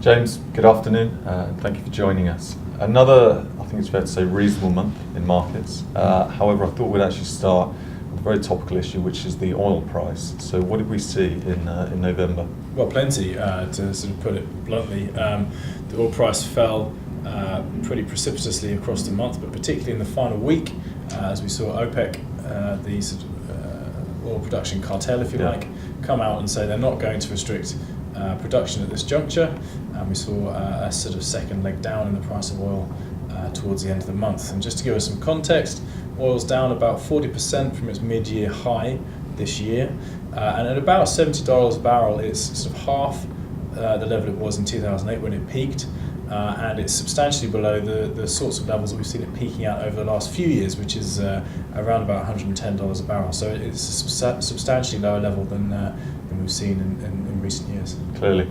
James, good afternoon, and thank you for joining us. Another, I think it's fair to say, reasonable month in markets. However, I thought we'd actually start with a very topical issue, which is the oil price. So what did we see in November? Well, plenty, to sort of put it bluntly. The oil price fell pretty precipitously across the month, but particularly in the final week, as we saw OPEC, the sort of oil production cartel, if you like, come out and say they're not going to restrict production at this juncture, and we saw a sort of second leg down in the price of oil towards the end of the month. And just to give us some context, oil's down about 40% from its mid-year high this year, and at about $70 a barrel, it's sort of half the level it was in 2008 when it peaked, and it's substantially below the sorts of levels that we've seen it peaking out over the last few years, which is around about $110 a barrel. So it's a substantially lower level than we've seen in recent years. Clearly.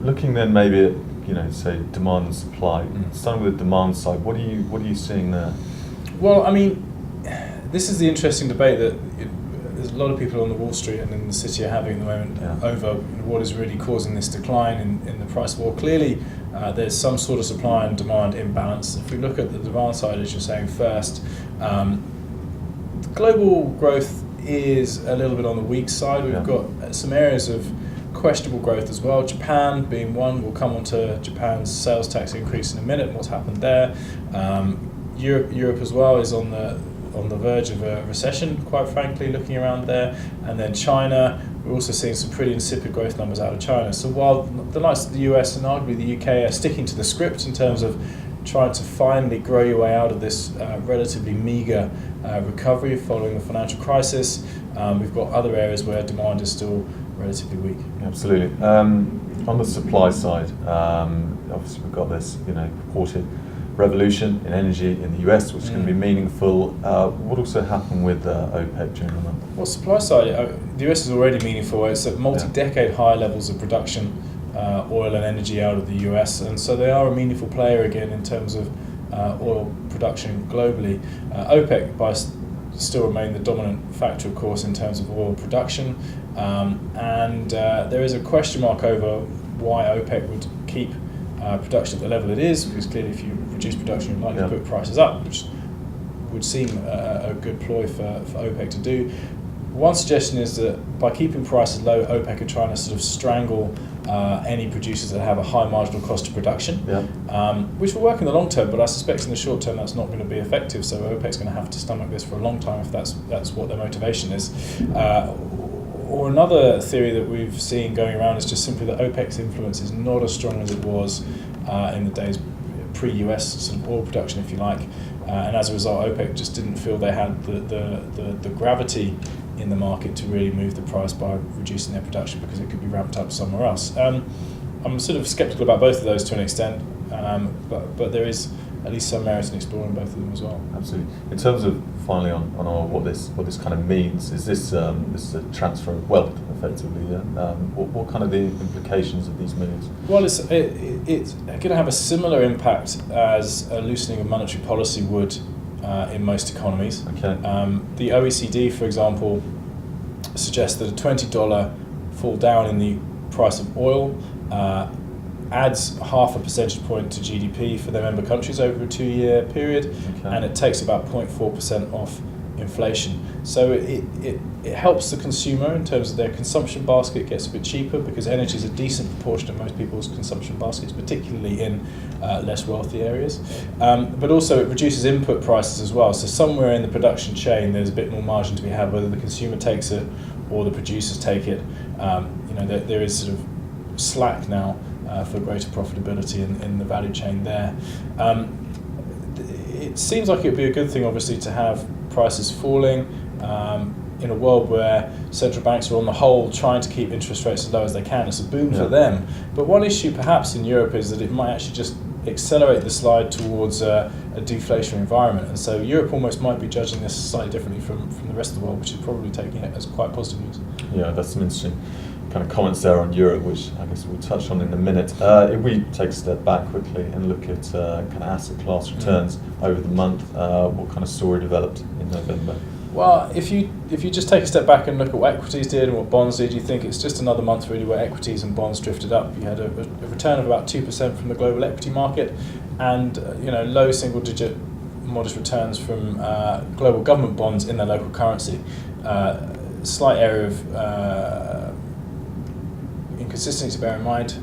Looking then maybe at, say, demand and supply. Starting with the demand side, what are you seeing there? Well, I mean, this is the interesting debate that there's a lot of people on the Wall Street and in the city are having at the moment over what is really causing this decline in the price of oil. Clearly, there's some sort of supply and demand imbalance. If we look at the demand side, as you're saying first, global growth is a little bit on the weak side. We've got some areas of questionable growth as well. Japan being one. We'll come on to Japan's sales tax increase in a minute and what's happened there. Europe as well is on the verge of a recession, quite frankly, looking around there. And then China, we're also seeing some pretty insipid growth numbers out of China. So while the likes of the US and arguably the UK are sticking to the script in terms of trying to finally grow your way out of this relatively meagre recovery following the financial crisis, we've got other areas where demand is still relatively weak. Absolutely. On the supply side, obviously we've got this purported revolution in energy in the US, which is going to be meaningful. What also happened with OPEC during the month? Well, supply side, the US is already meaningful. It's at multi-decade high levels of production, oil and energy out of the US, and so they are a meaningful player again in terms of oil production globally. OPEC still remain the dominant factor, of course, in terms of oil production, and there is a question mark over why OPEC would keep production at the level it is, because clearly if you reduce production you're likely to put prices up, which would seem a good ploy for OPEC to do. One suggestion is that by keeping prices low, OPEC are trying to sort of strangle any producers that have a high marginal cost of production, which will work in the long term, but I suspect in the short term that's not going to be effective, so OPEC's going to have to stomach this for a long time if that's what their motivation is. Or another theory that we've seen going around is just simply that OPEC's influence is not as strong as it was in the days pre-US sort of oil production, if you like, and as a result OPEC just didn't feel they had the gravity in the market to really move the price by reducing their production because it could be ramped up somewhere else. I'm sort of sceptical about both of those to an extent, but there is at least some merit in exploring both of them as well. Absolutely. In terms of finally on oil, what this kind of means, is this a transfer of wealth effectively? What kind of the implications of these moves? Well, it's going to have a similar impact as a loosening of monetary policy would in most economies. Okay. The OECD, for example, suggests that a $20 fall down in the price of oil adds half a percentage point to GDP for their member countries over a 2-year period, and it takes about 0.4% off inflation. So it helps the consumer in terms of their consumption basket gets a bit cheaper because energy is a decent proportion of most people's consumption baskets, particularly in less wealthy areas. But also it reduces input prices as well. So somewhere in the production chain there's a bit more margin to be had, whether the consumer takes it or the producers take it. There is sort of slack now for greater profitability in the value chain there. It seems like it would be a good thing, obviously, to have prices falling in a world where central banks are on the whole trying to keep interest rates as low as they can. It's a boon for them. But one issue perhaps in Europe is that it might actually just accelerate the slide towards a deflationary environment, and so Europe almost might be judging this slightly differently from the rest of the world, which is probably taking it as quite positive news. Yeah, that's some interesting kind of comments there on Europe, which I guess we'll touch on in a minute. If we take a step back quickly and look at kind of asset class returns over the month, what kind of story developed in November? Well, if you just take a step back and look at what equities did and what bonds did, you think it's just another month really where equities and bonds drifted up. You had a return of about 2% from the global equity market, and low single-digit modest returns from global government bonds in their local currency. Slight area of inconsistency to bear in mind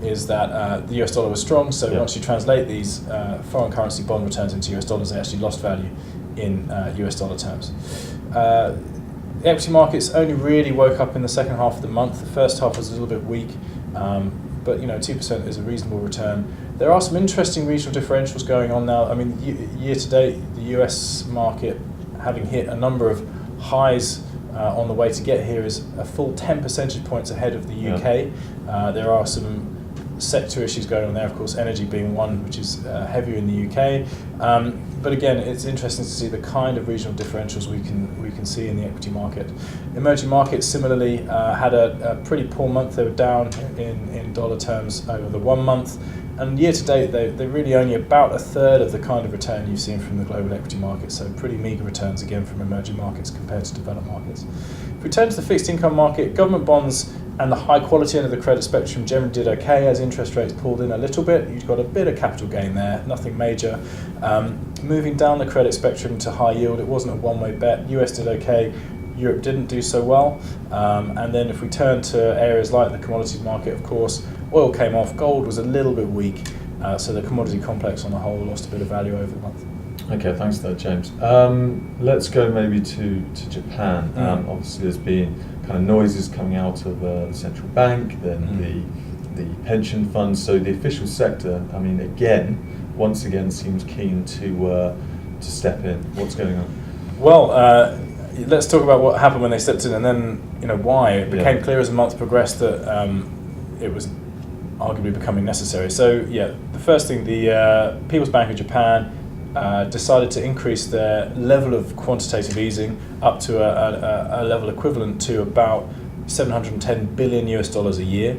is that the US dollar was strong, so once you translate these foreign currency bond returns into US dollars, they actually lost value in US dollar terms. The equity markets only really woke up in the second half of the month. The first half was a little bit weak, but 2% is a reasonable return. There are some interesting regional differentials going on now. I mean, year to date, the US market, having hit a number of highs on the way to get here, is a full 10 percentage points ahead of the UK. There are some sector issues going on there, of course, energy being one, which is heavier in the UK. But again, it's interesting to see the kind of regional differentials we can see in the equity market. Emerging markets similarly had a pretty poor month. They were down in dollar terms over the 1 month. And year to date, they're really only about a third of the kind of return you've seen from the global equity market. So pretty meagre returns again from emerging markets compared to developed markets. If we turn to the fixed income market, government bonds and the high quality end of the credit spectrum generally did okay as interest rates pulled in a little bit. You've got a bit of capital gain there, nothing major. Moving down the credit spectrum to high yield, it wasn't a one-way bet. US did okay, Europe didn't do so well. And then if we turn to areas like the commodities market, of course, oil came off, gold was a little bit weak, so the commodity complex on the whole lost a bit of value over the month. Okay, thanks for that, James. Let's go maybe to Japan. Obviously, there's been kind of noises coming out of the central bank, then the pension funds. So the official sector, I mean, once again, seems keen to step in. What's going on? Well, let's talk about what happened when they stepped in, and then why. It became clear as the month progressed that it was arguably becoming necessary. So the first thing, the People's Bank of Japan decided to increase their level of quantitative easing up to a level equivalent to about $710 billion a year,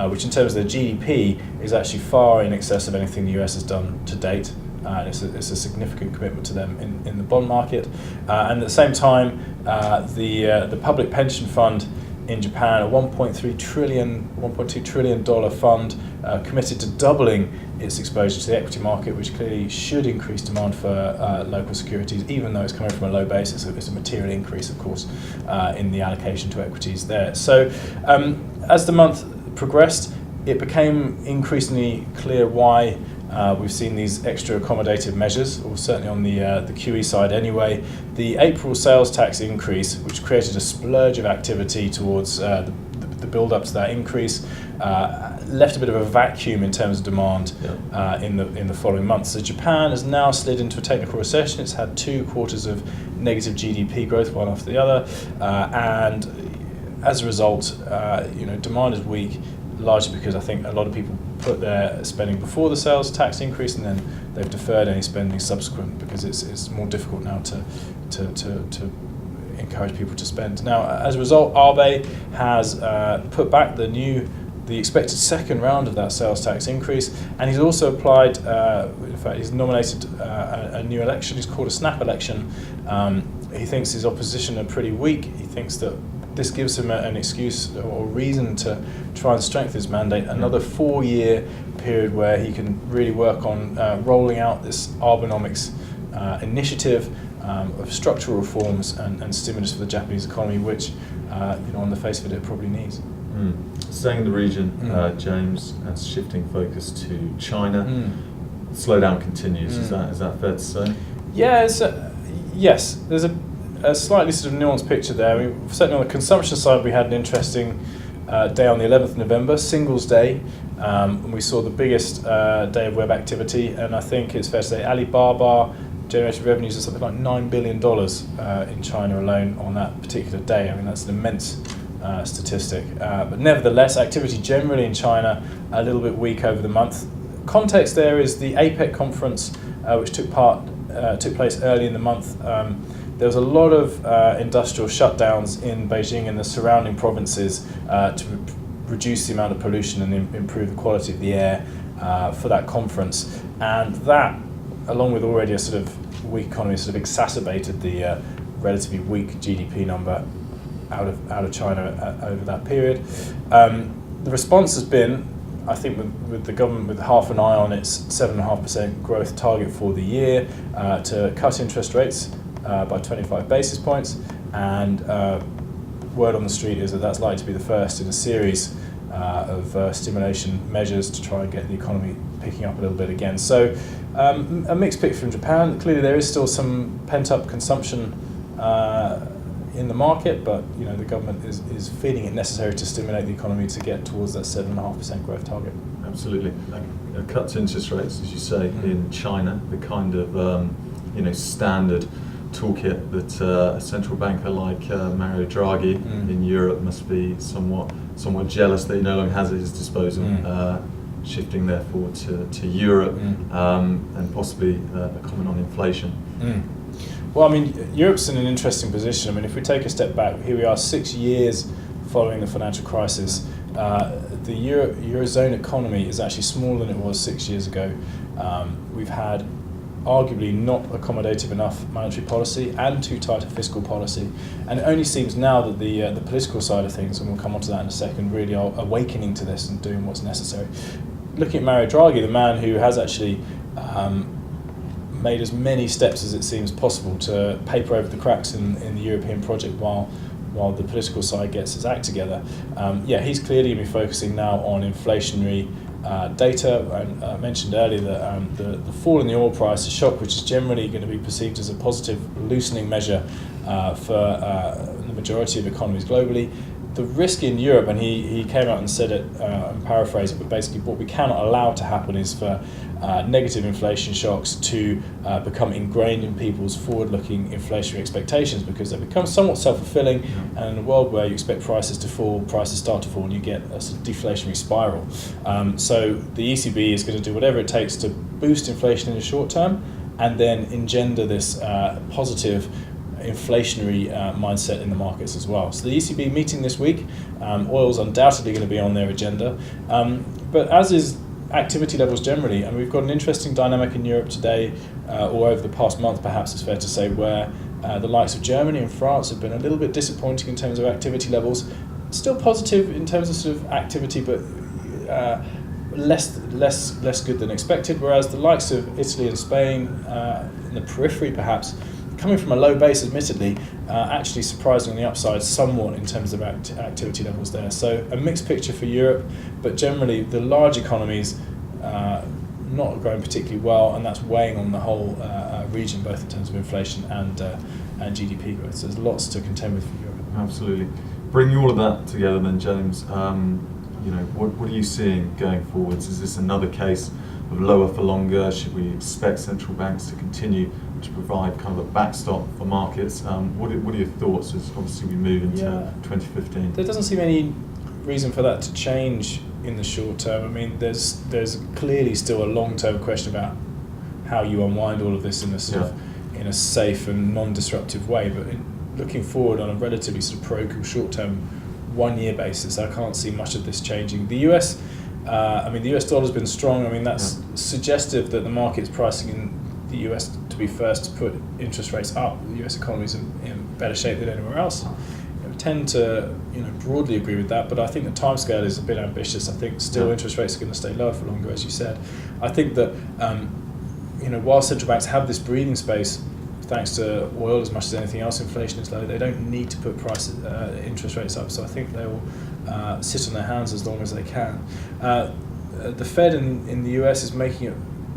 which in terms of their GDP is actually far in excess of anything the US has done to date. It's a significant commitment to them in the bond market. And at the same time, the public pension fund in Japan, a $1.2 trillion fund, committed to doubling its exposure to the equity market, which clearly should increase demand for local securities, even though it's coming from a low base. It's a material increase, of course, in the allocation to equities there. So as the month progressed, it became increasingly clear why we've seen these extra accommodative measures, or certainly on the QE side anyway. The April sales tax increase, which created a splurge of activity towards the build-up to that increase, left a bit of a vacuum in terms of demand in the following months. So Japan has now slid into a technical recession. It's had 2 quarters of negative GDP growth, one after the other, and as a result, demand is weak, largely because I think a lot of people put their spending before the sales tax increase, and then they've deferred any spending subsequent because it's more difficult now to encourage people to spend. Now, as a result, Abe has put back the expected second round of that sales tax increase, and he's also applied, in fact, he's nominated a new election. He's called a snap election. He thinks his opposition are pretty weak. He thinks that this gives him an excuse or reason to try and strengthen his mandate, another 4-year period where he can really work on rolling out this Abenomics initiative of structural reforms and stimulus for the Japanese economy, which, on the face of it probably needs. Staying in the region, James, and shifting focus to China, the slowdown continues. Is that fair to say? Yeah, yes. There's a slightly sort of nuanced picture there. I mean, certainly on the consumption side, we had an interesting day on the 11th of November, Singles Day, and we saw the biggest day of web activity, and I think it's fair to say Alibaba generated revenues of something like $9 billion in China alone on that particular day. I mean, that's an immense statistic. But nevertheless, activity generally in China a little bit weak over the month. Context there is the APEC conference, which took place early in the month. There was a lot of industrial shutdowns in Beijing and the surrounding provinces to reduce the amount of pollution and improve the quality of the air for that conference. And that, along with already a sort of weak economy, sort of exacerbated the relatively weak GDP number out of China over that period. The response has been, I think, with the government with half an eye on its 7.5% growth target for the year, to cut interest rates by 25 basis points, and word on the street is that that's likely to be the first in a series of stimulation measures to try and get the economy picking up a little bit again. So a mixed picture from Japan. Clearly there is still some pent-up consumption in the market, but the government is feeling it necessary to stimulate the economy to get towards that 7.5% growth target. Absolutely. A cut to interest rates, as you say, in China, the kind of standard toolkit that a central banker like Mario Draghi in Europe must be somewhat jealous that he no longer has at his disposal. Shifting therefore to Europe and possibly a comment on inflation. Well, I mean, Europe's in an interesting position. I mean, if we take a step back, here we are 6 years following the financial crisis. The Eurozone economy is actually smaller than it was 6 years ago. We've had arguably not accommodative enough monetary policy and too tight a fiscal policy. And it only seems now that the political side of things, and we'll come on to that in a second, really are awakening to this and doing what's necessary. Looking at Mario Draghi, the man who has actually made as many steps as it seems possible to paper over the cracks in the European project while the political side gets its act together. He's clearly going to be focusing now on inflationary data. And I mentioned earlier that the fall in the oil price, a shock which is generally going to be perceived as a positive loosening measure for the majority of economies globally. The risk in Europe, and he came out and said it, I'm paraphrasing, but basically what we cannot allow to happen is for negative inflation shocks to become ingrained in people's forward-looking inflationary expectations, because they become somewhat self-fulfilling, and in a world where you expect prices to fall, prices start to fall, and you get a sort of deflationary spiral. So the ECB is going to do whatever it takes to boost inflation in the short term, and then engender this positive inflationary mindset in the markets as well. So the ECB meeting this week, oil's undoubtedly going to be on their agenda, but as is activity levels generally, and we've got an interesting dynamic in Europe today, or over the past month perhaps it's fair to say, where the likes of Germany and France have been a little bit disappointing in terms of activity levels, still positive in terms of sort of activity, but less good than expected, whereas the likes of Italy and Spain, in the periphery perhaps, coming from a low base admittedly, actually surprising on the upside somewhat in terms of activity levels there. So a mixed picture for Europe, but generally the large economies not growing particularly well, and that's weighing on the whole region, both in terms of inflation and GDP growth. So there's lots to contend with for Europe. Absolutely. Bringing all of that together then, James, what are you seeing going forwards? Is this another case of lower for longer? Should we expect central banks to continue to provide kind of a backstop for markets? What are your thoughts as obviously we move into 2015? There doesn't seem any reason for that to change in the short term. I mean, there's clearly still a long-term question about how you unwind all of this in a sort of in a safe and non-disruptive way. But looking forward on a relatively sort of parochial short-term 1-year basis, I can't see much of this changing. The US, the US dollar's been strong. I mean, that's suggestive that the market's pricing in the US to be first to put interest rates up. The US economy's in better shape than anywhere else. I tend to broadly agree with that, but I think the timescale is a bit ambitious. I think still interest rates are going to stay lower for longer, as you said. I think that while central banks have this breathing space, thanks to oil as much as anything else, inflation is low. They don't need to put interest rates up, so I think they will sit on their hands as long as they can. The Fed in the US is making it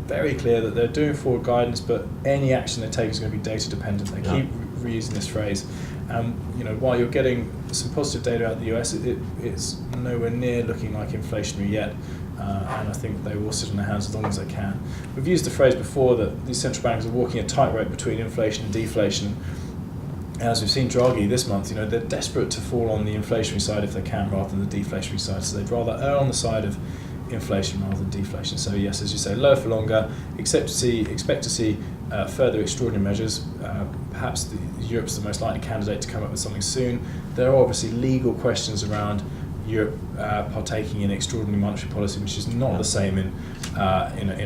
very clear that they're doing forward guidance, but any action they take is going to be data dependent. They keep reusing this phrase. While you're getting some positive data out of the US, it's nowhere near looking like inflationary yet. And I think they will sit on their hands as long as they can. We've used the phrase before that these central banks are walking a tightrope between inflation and deflation. And as we've seen Draghi this month, they're desperate to fall on the inflationary side if they can, rather than the deflationary side. So they'd rather err on the side of inflation rather than deflation. So yes, as you say, lower for longer. Expect to see further extraordinary measures. Perhaps Europe's the most likely candidate to come up with something soon. There are obviously legal questions around Europe partaking in extraordinary monetary policy, which is not the same in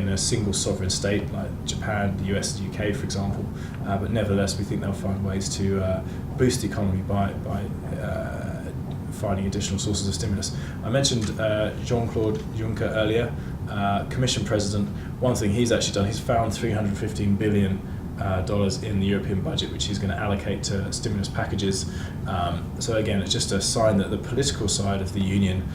a single sovereign state like Japan, the US, the UK, for example. But nevertheless, we think they'll find ways to boost the economy by finding additional sources of stimulus. I mentioned Jean-Claude Juncker earlier, Commission President. One thing he's actually done, he's found $315 billion in the European budget, which he's going to allocate to stimulus packages. So again, it's just a sign that the political side of the union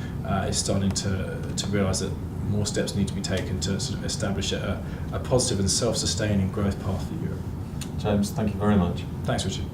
is starting to realise that more steps need to be taken to sort of establish a positive and self-sustaining growth path for Europe. James, thank you very much. Thanks, Richard.